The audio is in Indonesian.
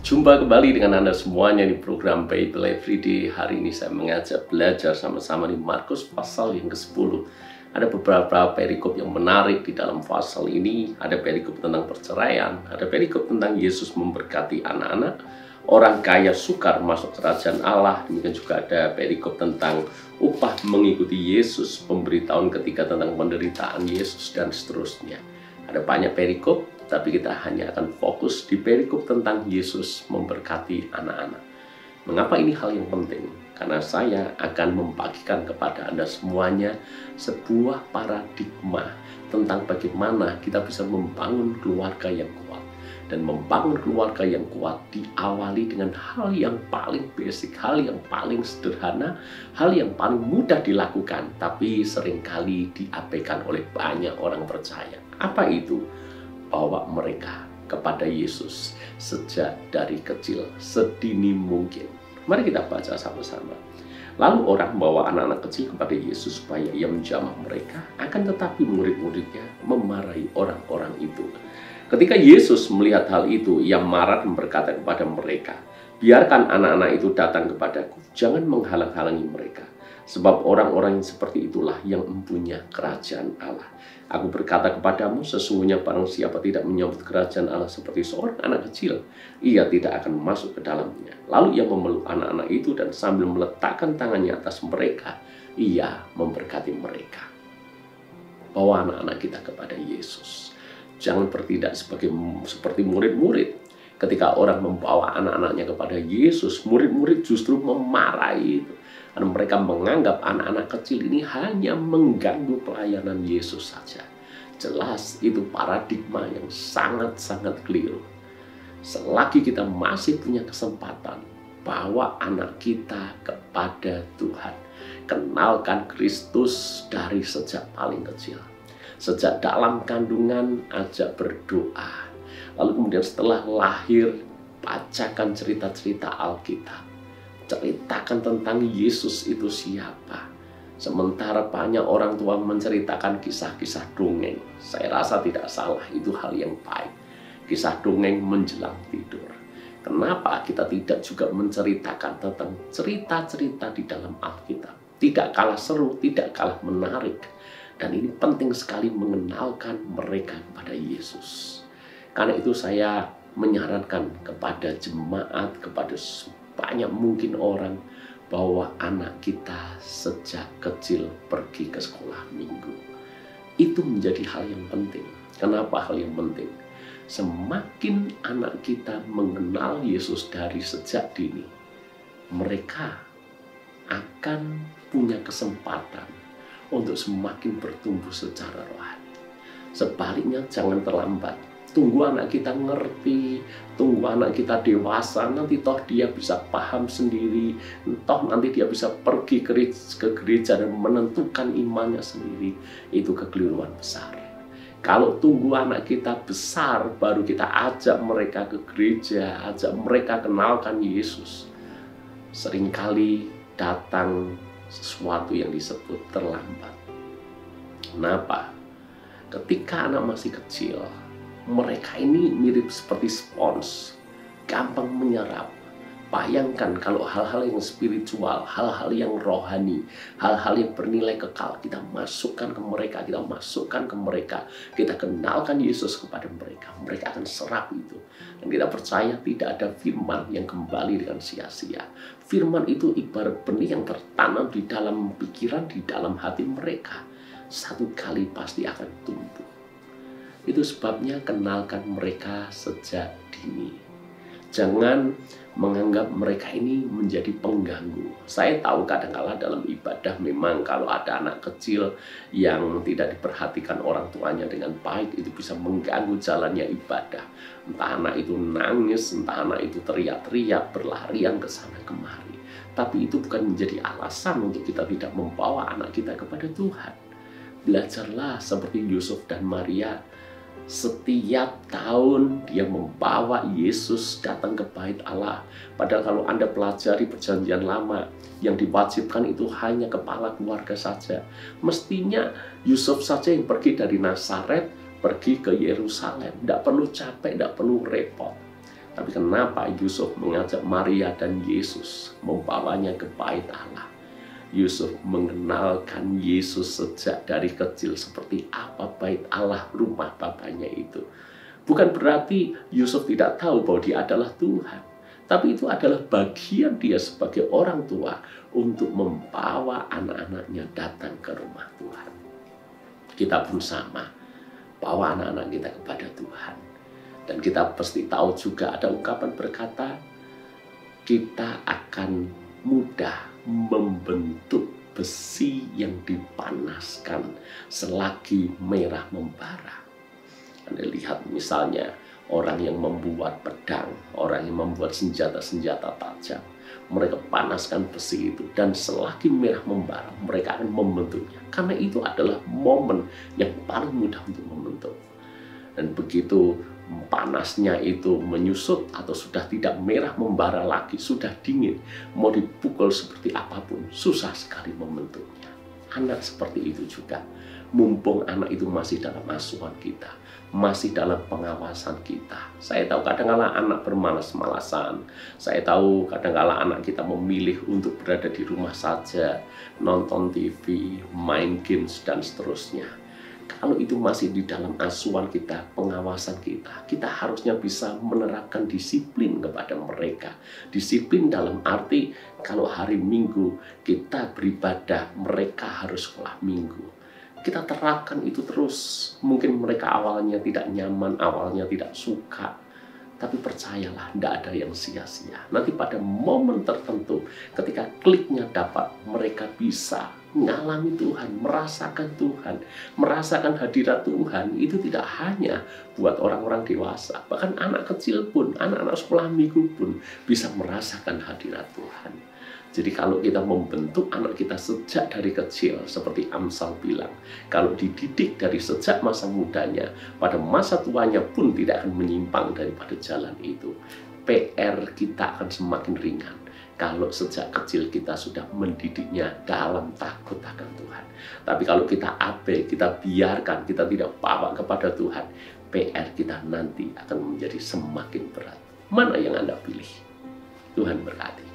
Jumpa kembali dengan Anda semuanya di program Bible Everyday. Hari ini saya mengajak belajar sama-sama di Markus pasal yang ke-10. Ada beberapa perikop yang menarik di dalam pasal ini. Ada perikop tentang perceraian, ada perikop tentang Yesus memberkati anak-anak, orang kaya sukar masuk kerajaan Allah. Demikian juga ada perikop tentang upah mengikuti Yesus, pemberitahuan ketiga tentang penderitaan Yesus, dan seterusnya. Ada banyak perikop, tapi kita hanya akan fokus di perikop tentang Yesus memberkati anak-anak. Mengapa ini hal yang penting? Karena saya akan membagikan kepada Anda semuanya sebuah paradigma tentang bagaimana kita bisa membangun keluarga yang kuat. Dan membangun keluarga yang kuat diawali dengan hal yang paling basic, hal yang paling sederhana, hal yang paling mudah dilakukan, tapi seringkali diabaikan oleh banyak orang percaya. Apa itu? Bawa mereka kepada Yesus sejak dari kecil, sedini mungkin. Mari kita baca sama-sama. Lalu orang membawa anak-anak kecil kepada Yesus supaya ia menjamah mereka, akan tetapi murid-muridnya memarahi orang-orang itu. Ketika Yesus melihat hal itu, ia marah dan berkata kepada mereka, "Biarkan anak-anak itu datang kepadaku, jangan menghalang-halangi mereka. Sebab orang-orang yang seperti itulah yang mempunyai kerajaan Allah. Aku berkata kepadamu, sesungguhnya barang siapa tidak menyambut kerajaan Allah seperti seorang anak kecil, ia tidak akan masuk ke dalamnya." Lalu ia memeluk anak-anak itu dan sambil meletakkan tangannya atas mereka, ia memberkati mereka. Bawa anak-anak kita kepada Yesus. Jangan bertindak seperti murid-murid. Ketika orang membawa anak-anaknya kepada Yesus, murid-murid justru memarahi itu. Dan mereka menganggap anak-anak kecil ini hanya mengganggu pelayanan Yesus saja. Jelas itu paradigma yang sangat-sangat keliru. Selagi kita masih punya kesempatan, bawa anak kita kepada Tuhan. Kenalkan Kristus dari sejak paling kecil. Sejak dalam kandungan, ajak berdoa. Lalu kemudian setelah lahir, bacakan cerita-cerita Alkitab. Ceritakan tentang Yesus itu siapa. Sementara banyak orang tua menceritakan kisah-kisah dongeng. Saya rasa tidak salah, itu hal yang baik. Kisah dongeng menjelang tidur. Kenapa kita tidak juga menceritakan tentang cerita-cerita di dalam Alkitab? Tidak kalah seru, tidak kalah menarik. Dan ini penting sekali mengenalkan mereka kepada Yesus. Karena itu saya menyarankan kepada jemaat, kepada banyak mungkin orang, bahwa anak kita sejak kecil pergi ke sekolah minggu. Itu menjadi hal yang penting. Kenapa hal yang penting? Semakin anak kita mengenal Yesus dari sejak dini, mereka akan punya kesempatan untuk semakin bertumbuh secara rohani. Sebaliknya jangan terlambat. Tunggu anak kita ngerti, tunggu anak kita dewasa, nanti toh dia bisa paham sendiri, toh nanti dia bisa pergi ke gereja dan menentukan imannya sendiri. Itu kekeliruan besar. Kalau tunggu anak kita besar, baru kita ajak mereka ke gereja, ajak mereka kenalkan Yesus, seringkali datang sesuatu yang disebut terlambat. Kenapa? Ketika anak masih kecil, mereka ini mirip seperti spons, gampang menyerap. Bayangkan kalau hal-hal yang spiritual, hal-hal yang rohani, hal-hal yang bernilai kekal, kita masukkan ke mereka, kita kenalkan Yesus kepada mereka. Mereka akan serap itu. Dan kita percaya tidak ada firman yang kembali dengan sia-sia. Firman itu ibarat benih yang tertanam di dalam pikiran, di dalam hati mereka. Satu kali pasti akan tumbuh. Itu sebabnya kenalkan mereka sejak dini. Jangan menganggap mereka ini menjadi pengganggu. Saya tahu kadang-kala dalam ibadah memang kalau ada anak kecil yang tidak diperhatikan orang tuanya dengan baik, itu bisa mengganggu jalannya ibadah. Entah anak itu nangis, entah anak itu teriak-teriak, berlarian ke sana kemari. Tapi itu bukan menjadi alasan untuk kita tidak membawa anak kita kepada Tuhan. Belajarlah seperti Yusuf dan Maria. Setiap tahun dia membawa Yesus datang ke bait Allah. Padahal kalau Anda pelajari perjanjian lama, yang diwajibkan itu hanya kepala keluarga saja. Mestinya Yusuf saja yang pergi dari Nazaret, pergi ke Yerusalem. Tidak perlu capek, tidak perlu repot. Tapi kenapa Yusuf mengajak Maria dan Yesus membawanya ke bait Allah? Yusuf mengenalkan Yesus sejak dari kecil seperti apa bait Allah, rumah Bapaknya itu. Bukan berarti Yusuf tidak tahu bahwa dia adalah Tuhan, tapi itu adalah bagian dia sebagai orang tua untuk membawa anak-anaknya datang ke rumah Tuhan. Kita pun sama, bawa anak-anak kita kepada Tuhan. Dan kita pasti tahu juga ada ungkapan berkata, kita akan mudah membentuk besi yang dipanaskan selagi merah membara. Anda lihat misalnya orang yang membuat pedang, orang yang membuat senjata-senjata tajam. Mereka panaskan besi itu dan selagi merah membara mereka akan membentuknya. Karena itu adalah momen yang paling mudah untuk membentuk. Dan begitu panasnya itu menyusut atau sudah tidak merah membara lagi, sudah dingin, mau dipukul seperti apapun, susah sekali membentuknya. Anak seperti itu juga. Mumpung anak itu masih dalam asuhan kita, masih dalam pengawasan kita. Saya tahu kadang-kala anak bermalas-malasan. Saya tahu kadang-kala anak kita memilih untuk berada di rumah saja, nonton TV, main games, dan seterusnya. Kalau itu masih di dalam asuhan kita, pengawasan kita, kita harusnya bisa menerapkan disiplin kepada mereka. Disiplin dalam arti kalau hari Minggu kita beribadah, mereka harus sekolah Minggu. Kita terapkan itu terus. Mungkin mereka awalnya tidak nyaman, awalnya tidak suka. Tapi percayalah, tidak ada yang sia-sia. Nanti pada momen tertentu, ketika kliknya dapat, mereka bisa mengalami Tuhan, merasakan hadirat Tuhan. Itu tidak hanya buat orang-orang dewasa, bahkan anak kecil pun, anak-anak sekolah minggu pun bisa merasakan hadirat Tuhan. Jadi kalau kita membentuk anak kita sejak dari kecil, seperti Amsal bilang, kalau dididik dari sejak masa mudanya, pada masa tuanya pun tidak akan menyimpang daripada jalan itu. PR kita akan semakin ringan kalau sejak kecil kita sudah mendidiknya dalam takut akan Tuhan. Tapi kalau kita abai, kita biarkan, kita tidak bawa kepada Tuhan, PR kita nanti akan menjadi semakin berat. Mana yang Anda pilih? Tuhan berkati.